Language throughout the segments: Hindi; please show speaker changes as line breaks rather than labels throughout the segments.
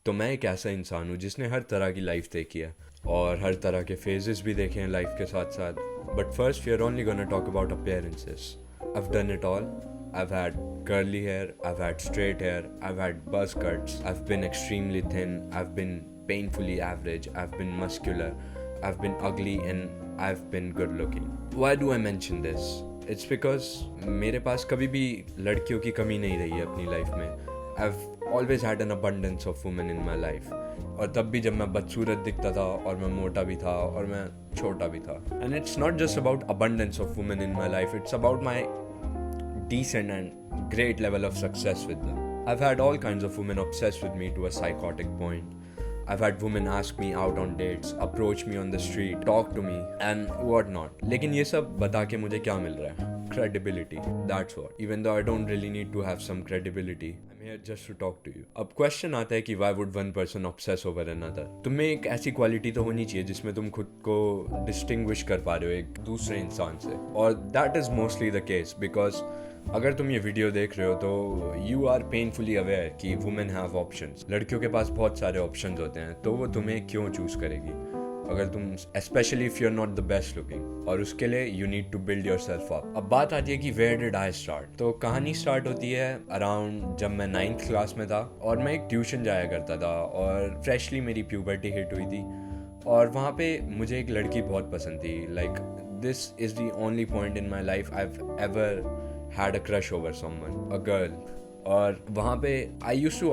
तो मैं एक ऐसा इंसान हूँ जिसने हर तरह की लाइफ देखी है और हर तरह के फेजेस भी देखे हैं लाइफ के साथ साथ. But first we are only gonna talk about appearances. I've done it all. I've had curly hair, I've had straight hair, I've had buzz cuts, I've been extremely thin, I've been painfully average, I've been muscular, I've been ugly and I've been good looking. Why do I mention this? It's because मेरे पास कभी भी लड़कियों की कमी नहीं रही है अपनी लाइफ में. I've always had an abundance of women in my life. और तब भी जब मैं बदसूरत दिखता था और मैं मोटा भी था और मैं छोटा भी था. And it's not just about abundance of women in my life, it's about my decent and great level of success with them. I've had all kinds of women obsessed with me to a psychotic point. I've had women ask me out on dates, approach me on the street, talk to me and whatnot. लेकिन ये सब बता के मुझे क्या मिल रहा है? Credibility. That's what. Even though I don't really need to have some credibility, I'm here just to talk to you. अब क्वेश्चन आता है कि why would one person obsess over another? तुम्हें एक ऐसी क्वालिटी तो होनी चाहिए जिसमें तुम खुद को डिस्टिंग्विश कर पा रहे हो एक दूसरे इंसान से. और that is mostly the case because अगर तुम ये वीडियो देख रहे हो तो यू आर पेनफुली अवेयर कि वुमेन हैव ऑप्शंस. लड़कियों के पास बहुत सारे ऑप्शंस होते हैं तो वो तुम्हें क्यों चूज करेगी अगर तुम specially if you are not the best looking. और उसके लिए you need to build yourself up. अब बात आती है कि वेयर डिड आई स्टार्ट. तो कहानी स्टार्ट होती है अराउंड जब मैं 9th क्लास में था और मैं एक ट्यूशन जाया करता था और फ्रेशली मेरी प्यूबर्टी हिट हुई थी और वहाँ पे मुझे एक लड़की बहुत पसंद थी. Like this is the only point in my life I have ever had a crush over someone, a girl. और वहाँ पे I used to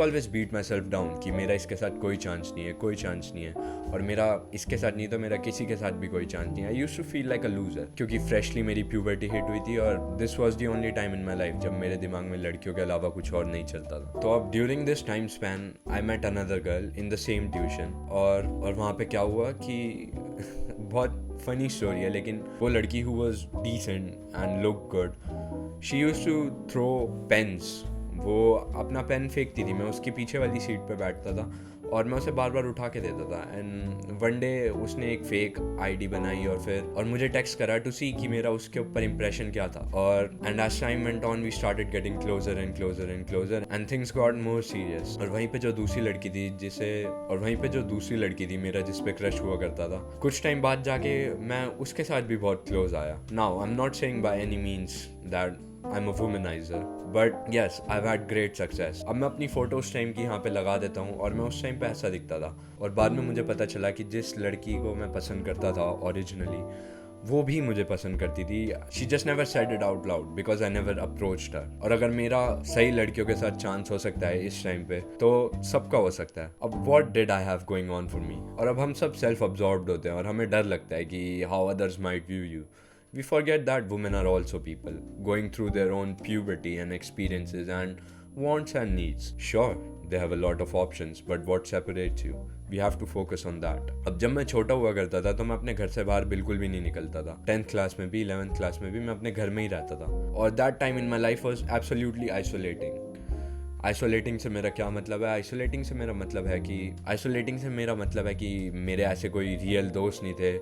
always beat myself down कि मेरा इसके साथ कोई चांस नहीं है और मेरा इसके साथ नहीं तो मेरा किसी के साथ भी कोई चांस नहीं है. I used to feel like a loser क्योंकि फ्रेशली मेरी प्यूबर्टी हिट हुई थी और this was the only time in my life जब मेरे दिमाग में लड़कियों के अलावा कुछ और नहीं चलता था. तो अब during this time span I met another girl in the same tuition और वहाँ पे क्या हुआ कि बहुत फनी स्टोरी है लेकिन वो लड़की who was decent and looked good, she used to throw pens. वो अपना पेन फेंकती थी, मैं उसकी पीछे वाली सीट पे बैठता था और मैं उसे बार बार उठा के देता था. एंड वन डे उसने एक फेक आईडी बनाई और मुझे टेक्स्ट करा टू सी कि मेरा उसके ऊपर इंप्रेशन क्या था. और and as time went on we started getting closer and things got more serious. और वहीं पे जो दूसरी लड़की थी मेरा जिस पे क्रश हुआ करता था, कुछ टाइम बाद जाके मैं उसके साथ भी बहुत क्लोज आया. Now I am not saying by any means that I'm a womanizer, but yes, I've had great success. अब मैं अपनी फोटो उस टाइम की यहाँ पे लगा देता हूँ और मैं उस टाइम पे ऐसा दिखता था और बाद में मुझे पता चला कि जिस लड़की को मैं पसंद करता था ओरिजिनली वो भी मुझे पसंद करती थी. She just never said it out loud because I never approached her. और अगर मेरा सही लड़कियों के साथ चांस हो सकता है इस टाइम पे तो सबका हो सकता है. अब what did I have going on for me? और अब हम सब सेल्फ अब्जॉर्ब्ड होते हैं और हमें डर लगता है कि how others might view you. We forget that women are also people going through their own puberty and experiences and wants and needs. Sure, they have a lot of options, but what separates you? We have to focus on that. अब जब मैं छोटा हुआ करता था तो मैं अपने घर से बाहर बिल्कुल भी नहीं निकलता था. 10th क्लास में भी 11th क्लास में भी मैं अपने घर में ही रहता था और that time in my life was absolutely isolating. Isolating से मेरा क्या मतलब है? आइसोलेटिंग से मेरा मतलब है कि मेरे ऐसे कोई रियल दोस्त नहीं थे.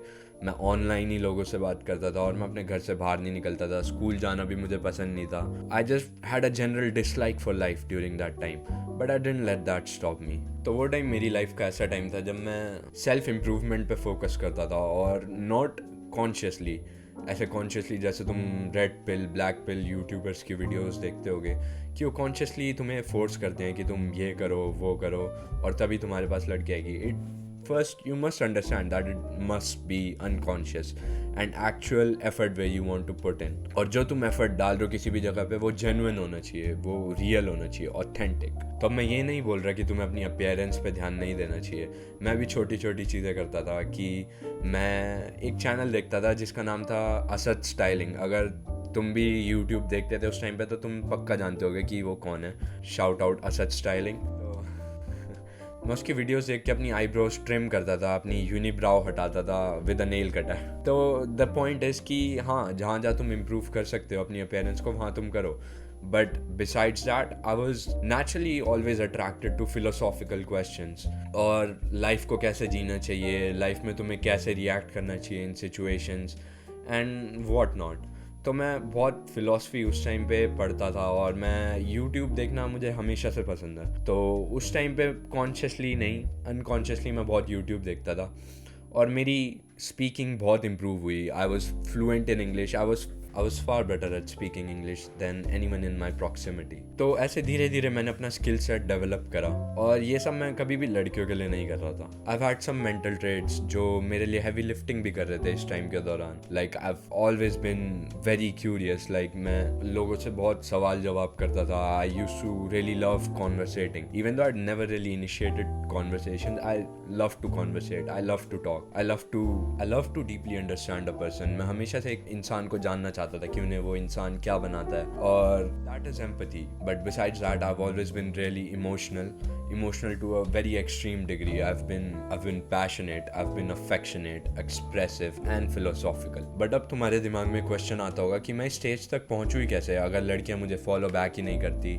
मैं ऑनलाइन ही लोगों से बात करता था और मैं अपने घर से बाहर नहीं निकलता था. स्कूल जाना भी मुझे पसंद नहीं था. I just had a general dislike for life during that time but I didn't let that stop me. तो वो टाइम मेरी लाइफ का ऐसा टाइम था जब मैं सेल्फ इम्प्रूवमेंट पे फोकस करता था और नॉट कॉन्शियसली, ऐसे कॉन्शियसली जैसे तुम रेड पिल ब्लैक पिल यूट्यूबर्स की वीडियोस देखते होगे कि वो कॉन्शियसली तुम्हें फोर्स करते हैं कि तुम ये करो वो करो और तभी तुम्हारे पास लड़की आएगी. It first you must understand that it must be unconscious and actual effort where you want to put in. और जो तुम एफर्ट डाल रहे हो किसी भी जगह पे वो जेन्युइन होना चाहिए, वो रियल होना चाहिए, ऑथेंटिक. तो अब मैं ये नहीं बोल रहा कि तुम्हें अपनी अपीयरेंस पे ध्यान नहीं देना चाहिए. मैं भी छोटी छोटी चीज़ें करता था कि मैं एक चैनल देखता था जिसका नाम था असद स्टाइलिंग. अगर तुम भी YouTube देखते थे उस टाइम पे तो तुम पक्का जानते होगे कि वो कौन है. Shout out Asad styling. मैं उसकी वीडियोस देख के अपनी आईब्रोज ट्रिम करता था, अपनी यूनिब्राउ हटाता था विद अ नेल कटर. तो द पॉइंट इज़ कि हाँ, जहाँ तुम इम्प्रूव कर सकते हो अपनी अपीयरेंस को वहाँ तुम करो. But besides that I was naturally always attracted to philosophical questions और लाइफ को कैसे जीना चाहिए, लाइफ में तुम्हें कैसे रिएक्ट करना चाहिए इन सिचुएशंस एंड व्हाट नॉट. तो मैं बहुत फ़िलासफ़ी उस टाइम पे पढ़ता था और मैं यूट्यूब देखना मुझे हमेशा से पसंद है। तो उस टाइम पे कॉन्शियसली नहीं, अनकॉन्शियसली मैं बहुत यूट्यूब देखता था और मेरी स्पीकिंग बहुत इम्प्रूव हुई। I was fluent in English. I was far better at speaking English than any one in my proximity. तो ऐसे धीरे धीरे मैंने अपना स्किल सेट डेवलप करा और ये सब मैं कभी भी लड़कियों के लिए नहीं कर रहा था। I had some mental traits जो मेरे लिए हैवी लिफ्टिंग भी कर रहे थे इस टाइम के दौरान। Like I have always been very curious. Like मैं लोगों से बहुत सवाल जवाब करता था। I used to really love conversating even though I never really initiated conversation. I love to conversate, I love to talk, I love to deeply understand a person. मैं हमेशा से एक इंसान को जानना चाहता था कि उन्हें वो इंसान क्या बनाता है, और that is empathy. But besides that I have always been really emotional to a very extreme degree. I've been passionate, I've been affectionate, expressive and philosophical. But अब तुम्हारे दिमाग में क्वेश्चन आता होगा कि मैं स्टेज तक पहुंचूँ ही कैसे अगर लड़कियां मुझे फॉलो बैक ही नहीं करती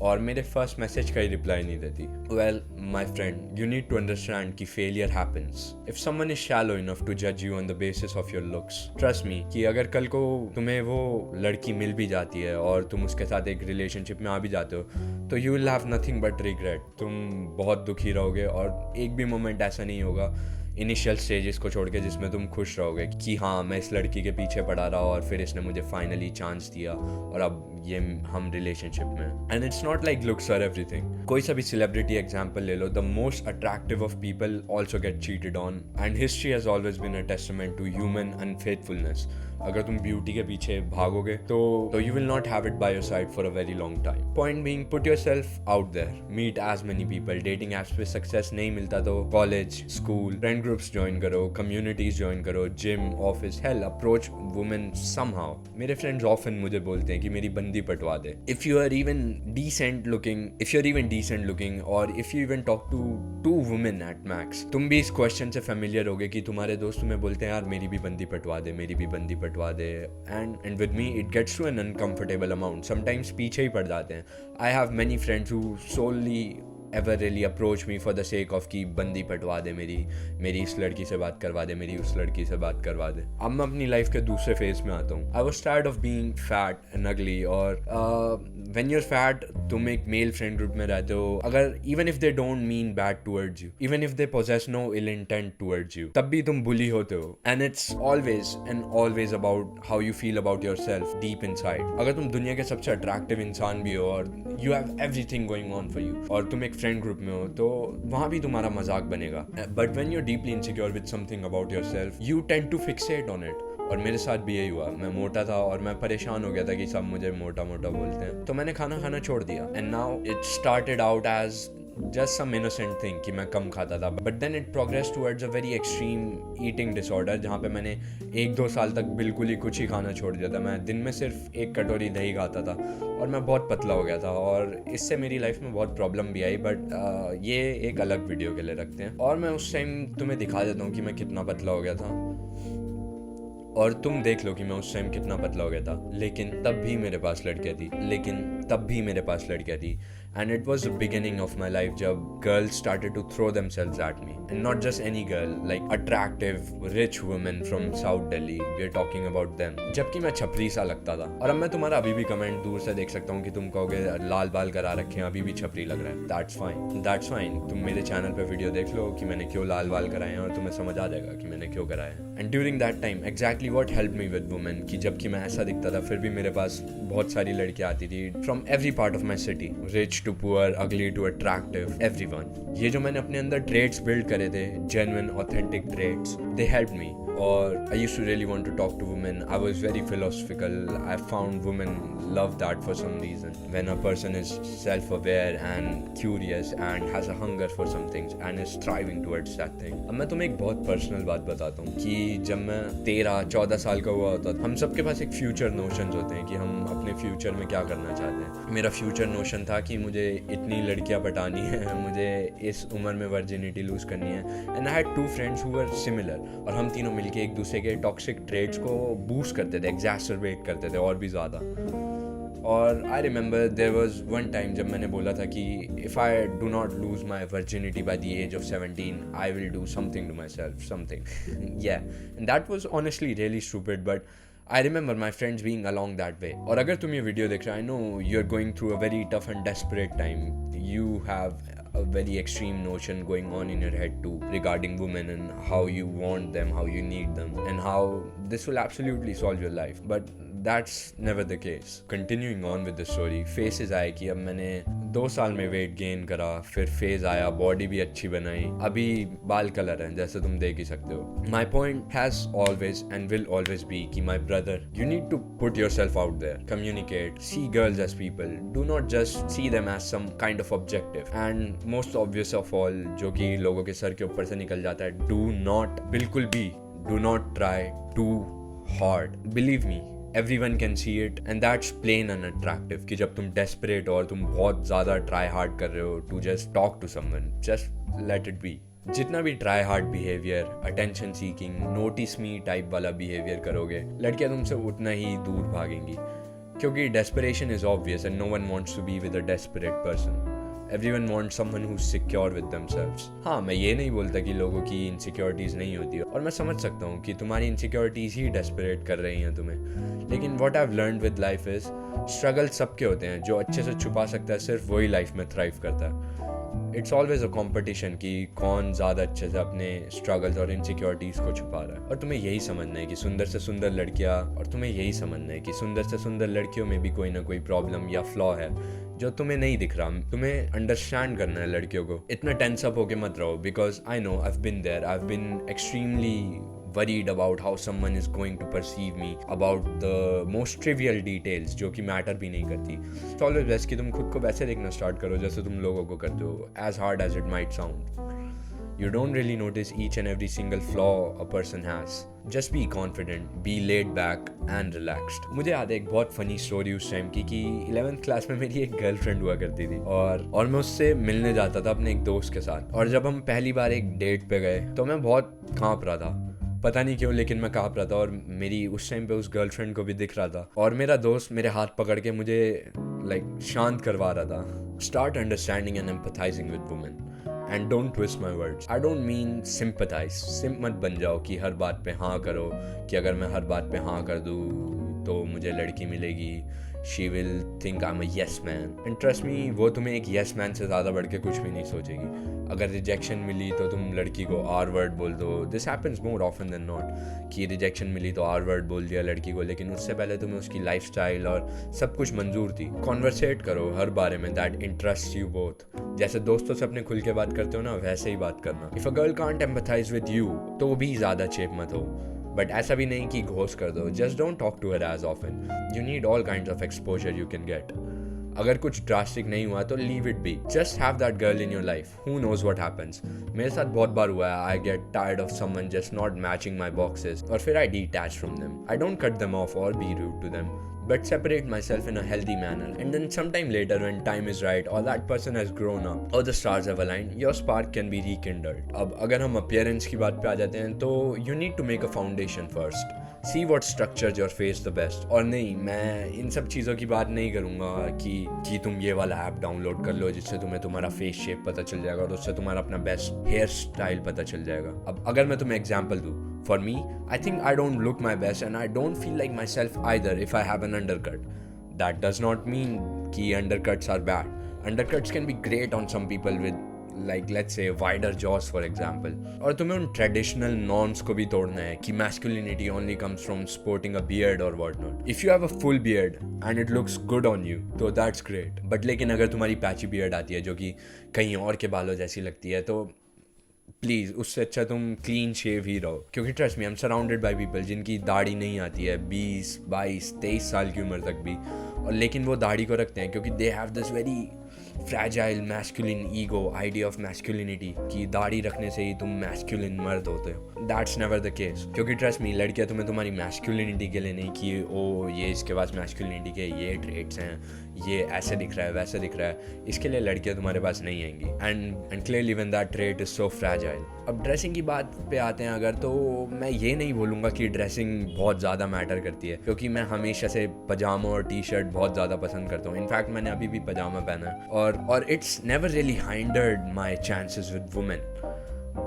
और मेरे फर्स्ट मैसेज का ही रिप्लाई नहीं देती। Well my friend, you need to understand कि failure happens. If someone is shallow enough to जज you on the basis of your looks, trust me कि अगर कल को तुम्हें वो लड़की मिल भी जाती है और तुम उसके साथ एक रिलेशनशिप में आ भी जाते हो, तो you will have nothing but regret. तुम बहुत दुखी रहोगे और एक भी मोमेंट ऐसा नहीं होगा इनिशियल स्टेजेस को छोड़ के जिसमें तुम खुश रहोगे कि हाँ मैं इस लड़की के पीछे पड़ा रहा और फिर इसने मुझे फाइनली चांस दिया और अब ये हम रिलेशनशिप में। And it's not like looks are everything. कोई सा भी सेलिब्रिटी एग्जांपल ले लो, the most attractive of people also get cheated on and history has always been a testament to human unfaithfulness. अगर तुम ब्यूटी के पीछे भागोगे तो you will not have it by your side for a very long time. Point being, put yourself out there, meet as many people. Dating apps पे सक्सेस नहीं मिलता तो college, school, friend groups join करो, कम्युनिटीज ज्वाइन करो, gym, office, hell approach women somehow. मेरे फ्रेंड्स ऑफन मुझे बोलते हैं कि मेरी बंदी पटवा दे। If you are even decent looking और if you even talk to 2 women at max, तुम भी इस क्वेश्चन से फेमिलियर होगे कि तुम्हारे दोस्त तुम्हें बोलते हैं यार मेरी भी बंदी पटवा दे, मेरी भी बंदी पटवा दे। And with me it gets to an uncomfortable amount. Sometimes पीछे ही पड़ जाते हैं। I have many friends who solely ever really approach me for the sake of कि बंदी पटवा दे, मेरी इस लड़की से बात करवा दे, मेरी उस लड़की से बात करवा दे। अब मैं अपनी लाइफ के दूसरे फेज में आता हूँ। I was tired of being fat and अगली। और व्हेन यूर फैट, तुम एक मेल फ्रेंड ग्रुप में रहते हो, अगर even if they don't mean bad towards you, even if they possess no ill intent towards you, तब भी तुम बुली होते हो। And it's always about how you feel about yourself deep inside. अगर तुम दुनिया के सबसे अट्रैक्टिव इंसान भी हो और you have everything going on for you और तुम एक फ्रेंड ग्रुप में हो, तो वहाँ भी तुम्हारा मजाक बनेगा। But when you are deeply insecure with something about yourself, you tend to fixate on it. और मेरे साथ भी यही हुआ। मैं मोटा था और मैं परेशान हो गया था कि सब मुझे मोटा बोलते हैं, तो मैंने खाना खाना छोड़ दिया। And now it started out as just some innocent thing कि मैं कम खाता था, but then it progressed towards a very extreme eating disorder जहाँ पे मैंने 1-2 साल तक बिल्कुल ही कुछ ही खाना छोड़ दिया था। मैं दिन में सिर्फ 1 कटोरी दही खाता था और मैं बहुत पतला हो गया था और इससे मेरी लाइफ में बहुत प्रॉब्लम भी आई। बट ये एक अलग वीडियो के लिए रखते हैं। और मैं उस टाइम तुम्हें दिखा देता हूँ कि मैं कितना पतला हो गया था और तुम देख लो कि मैं उस टाइम कितना पतला हो गया था। लेकिन तब भी मेरे पास लड़कियाँ थी। And it was the beginning of my life जब girls started to throw themselves at me, and not just any girl, like attractive rich women from South Delhi, we are talking about them। जबकि मैं छपरी सा लगता था। और अब मैं तुम्हारा अभी भी कमेंट दूर से देख सकता हूँ कि तुम कहोगे लाल बाल करा रखे हैं, अभी भी छपरी लग रहा है। That's fine। तुम मेरे चैनल पे वीडियो देख लो कि मैंने क्यों लाल बाल कराए हैं और तुम्हें समझ आ जाएगा कि मैंने क्यों कराए हैं। And during that time exactly what helped me with women कि जबकि मैं ऐसा दिखता था फिर भी मेरे पास बहुत सारी लड़कियाँ आती थी from every part of my city, rich to poor, ugly to attractive, everyone। ये जो मैंने अपने अंदर traits build करे थे, genuine authentic traits, they helped me। और I used to really want to talk to women। I was very philosophical। I found women love that for some reason। When a person is self-aware and curious and has a hunger for some things and is striving towards that thing। अब मैं तुम्हें एक बहुत पर्सनल बात बताता हूँ कि जब मैं 13-14 साल का हुआ होता था, हम सबके पास एक फ्यूचर नोशंस होते हैं कि हम अपने फ्यूचर में क्या करना चाहते हैं। मेरा फ्यूचर नोशन था कि मुझे इतनी लड़कियां पटानी है, मुझे इस उम्र में वर्जिनिटी लूज करनी है। And I had 2 friends who were similar और हम तीनों मिलके एक दूसरे के टॉक्सिक ट्रेड्स को बूस्ट करते थे, एग्जैस्परेट करते थे और भी ज़्यादा। और I remember there was one time जब मैंने बोला था कि if I do not lose my virginity by the age of 17 I will do something to myself, something. And that was honestly really stupid, but I remember my friends being along that way. और अगर तुम ये वीडियो देख रहे हो, I know you're going through a very tough and desperate time. You have a very extreme notion going on in your head too regarding women and how you want them, how you need them, and how this will absolutely solve your life. But that's never the case. Continuing on with the story, phases आए कि अब मैंने 2 साल में वेट गेन करा, फिर फेज आया, बॉडी भी अच्छी बनाई, अभी बाल कलर हैं जैसे तुम देख ही सकते हो. My point has always and will always be कि my brother, you need to put yourself out there, communicate, see girls as people, do not just see them as some kind of objective. And most obvious of all, जो कि लोगों के सर के ऊपर से निकल जाता है, do not, बिल्कुल भी do not try too hard. Believe me, everyone can see it and that's plain unattractive कि जब तुम desperate और तुम बहुत ज़्यादा try hard कर रहे हो to just talk to someone, just let it be. जितना भी try hard behavior, attention seeking, notice me type वाला behavior करोगे, लड़कियाँ तुमसे उतना ही दूर भागेंगी, क्योंकि desperation is obvious and no one wants to be with a desperate person. Everyone wants someone who's secure with themselves. हाँ, मैं ये नहीं बोलता कि लोगों की इनसिक्योरिटीज़ नहीं होती है, और मैं समझ सकता हूँ कि तुम्हारी इनसिक्योरिटीज़ ही डेस्परेट कर रही हैं तुम्हें, लेकिन what I have learned with life is struggle सबके होते हैं. जो अच्छे से छुपा सकता है सिर्फ वही लाइफ में थ्राइव करता है. इट्स ऑलवेज अ कॉम्पिटिशन कि कौन ज़्यादा अच्छे से अपने स्ट्रगल्स और इनसिक्योरिटीज़ को छुपा रहा है. और तुम्हें यही समझना है कि सुंदर से सुंदर लड़कियाँ, और तुम्हें यही समझना है कि सुंदर से सुंदर लड़कियों में भी कोई ना कोई प्रॉब्लम या फ्लॉ है जो तुम्हें नहीं दिख रहा. तुम्हें अंडरस्टैंड करना है लड़कियों को. इतना टेंस अप होके मत रहो, because I know I have been there. I have been extremely worried about how someone is going to perceive me, about the most trivial details जो कि मैटर भी नहीं करती. It's always best कि तुम खुद को वैसे देखना स्टार्ट करो जैसे तुम लोगों को करते हो, as hard as it might sound. You don't really notice each and every single flaw a person has. Just be confident, be laid back and relaxed. मुझे याद है एक बहुत फनी स्टोरी उस टाइम की कि 11th क्लास में मेरी एक गर्लफ्रेंड हुआ करती थी, और मैं उससे मिलने जाता था अपने एक दोस्त के साथ. और जब हम पहली बार एक डेट पे गए तो मैं बहुत काँप रहा था, पता नहीं क्यों, लेकिन मैं काँप रहा था. और मेरी उस टाइम पे उस गर्लफ्रेंड को भी दिख रहा था, और मेरा दोस्त मेरे हाथ पकड़ के मुझे शांत करवा रहा था. Start understanding and empathising with women and don't twist my words. I don't mean sympathise. Simp मत बन जाओ कि हर बात पे हाँ करो, कि अगर मैं हर बात पे हाँ कर दूँ तो मुझे लड़की मिलेगी, she will think I am a yes man. And trust me, वो तुम्हें एक येस मैन से ज़्यादा बढ़ के कुछ भी नहीं सोचेगी. अगर रिजेक्शन मिली तो तुम लड़की को आर वर्ड बोल दो. This happens more often than not कि रिजेक्शन मिली तो आर वर्ड बोल दिया लड़की को, लेकिन उससे पहले तुम्हें उसकी लाइफस्टाइल और सब कुछ मंजूर थी. कॉन्वर्सेट करो हर बारे में दैट इंटरेस्ट यू बोथ. जैसे दोस्तों से अपने खुल के बात करते हो ना, वैसे ही बात करना. If a girl can't empathize with you तो भी ज़्यादा चेप मत हो, बट ऐसा भी नहीं कि घोस्ट कर दो. Just don't talk to her as often. You need all kinds of exposure you can get. अगर कुछ ड्रास्टिक नहीं हुआ तो leave it be. Just have that girl in your life. Who knows what happens. मेरे साथ बहुत बार हुआ है. I get tired of someone just not matching my boxes, और फिर I detach from them. I don't cut them off और be rude to them, but separate myself in a healthy manner. And then sometime later when time is right or that person has grown up or the stars have aligned, your spark can be rekindled. अब अगर हम appearance की बात पे आ जाते हैं तो you need to make a foundation first. See what structures your face the best. और नहीं, मैं इन सब चीज़ों की बात नहीं करूँगा कि तुम ये वाला ऐप डाउनलोड कर लो जिससे तुम्हें तुम्हारा फेस शेप पता चल जाएगा और उससे तुम्हारा अपना बेस्ट हेयर स्टाइल पता चल जाएगा. अब अगर मैं तुम्हें एग्जाम्पल दूँ, for me, I think I don't look my best and I don't feel like myself either if I have an undercut. That does not mean कि undercuts are bad. Undercuts can be great on some people with like let's say wider jaws for example. और तुम्हें उन traditional norms को भी तोड़ना है कि masculinity only comes from sporting a beard or whatnot. If you have a full beard and it looks good on you, तो that's great. But लेकिन अगर तुम्हारी patchy beard आती है जो कि कहीं और के बालों जैसी लगती है, तो प्लीज़ उससे अच्छा तुम क्लीन शेव ही रहो. क्योंकि trust me, I am surrounded by people जिनकी दाढ़ी नहीं आती है 20, 22, 23 साल की उम्र तक भी, और लेकिन वो दाढ़ी को रखते हैं क्योंकि they have this very fragile masculine ego idea of masculinity कि दाढ़ी रखने से ही तुम मैस्कुलिन मर्द होते हो. That's never the case. क्योंकि ट्रस्ट मी, लड़कियाँ तुम्हें तुम्हारी मैस्कुलिनिटी के लिए नहीं कि ओ ये इसके पास मैस्कुलिनिटी के ये ट्रेट्स हैं, ये ऐसे दिख रहा है वैसे दिख रहा है, इसके लिए लड़कियाँ तुम्हारे पास नहीं आएंगी. And clearly when that trait is so fragile. अब ड्रेसिंग की बात पे आते हैं अगर, तो मैं ये नहीं बोलूँगा कि ड्रेसिंग बहुत ज़्यादा मैटर करती है, क्योंकि मैं हमेशा से पजामा और टी शर्ट बहुत ज़्यादा पसंद करता हूँ. इनफैक्ट मैंने अभी भी पजामा पहना है, और it's never really hindered my chances with women.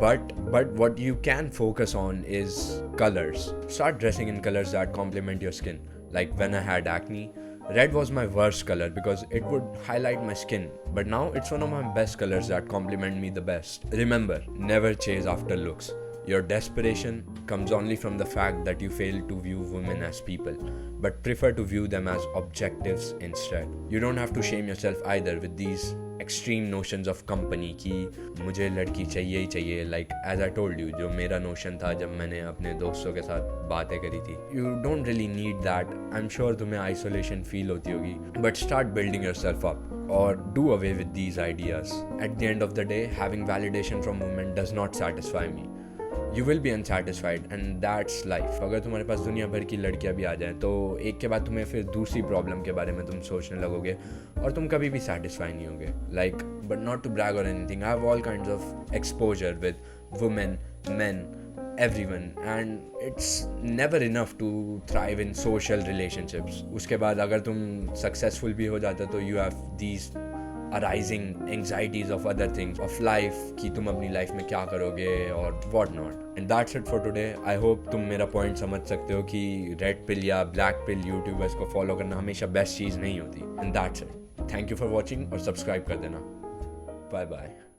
But what you can focus on is colors. Start dressing in colors that complement your skin. Like when I had acne, red was my worst color because it would highlight my skin, but now it's one of my best colors that complement me the best. Remember, never chase after looks. Your desperation comes only from the fact that you fail to view women as people, but prefer to view them as objectives instead. You don't have to shame yourself either with these extreme notions of company कि मुझे लड़की चाहिए ही चाहिए. Like as I told you, जो मेरा notion था जब मैंने अपने दोस्तों के साथ बातें करी थी. You don't really need that. I'm sure तुम्हें isolation feel होती होगी, but start building yourself up or do away with these ideas. At the end of the day, having validation from women does not satisfy me. You will be unsatisfied and that's life. अगर तुम्हारे पास दुनिया भर की लड़कियां भी आ जाएं तो एक के बाद तुम्हें फिर दूसरी प्रॉब्लम के बारे में तुम सोचने लगोगे और तुम कभी भी सेटिस्फाई नहीं होगे. Like, but not to brag or anything, I have all kinds of exposure with women, men, everyone, and it's never enough to thrive in social relationships. उसके बाद अगर तुम successful भी हो जाते तो you have these arising anxieties of other things of life कि तुम अपनी लाइफ में क्या करोगे और what not. And that's it for today. I hope तुम मेरा पॉइंट समझ सकते हो कि रेड पिल या ब्लैक पिल यूट्यूबर्स को फॉलो करना हमेशा बेस्ट चीज़ नहीं होती. And that's it. Thank you for watching और सब्सक्राइब कर देना. Bye bye.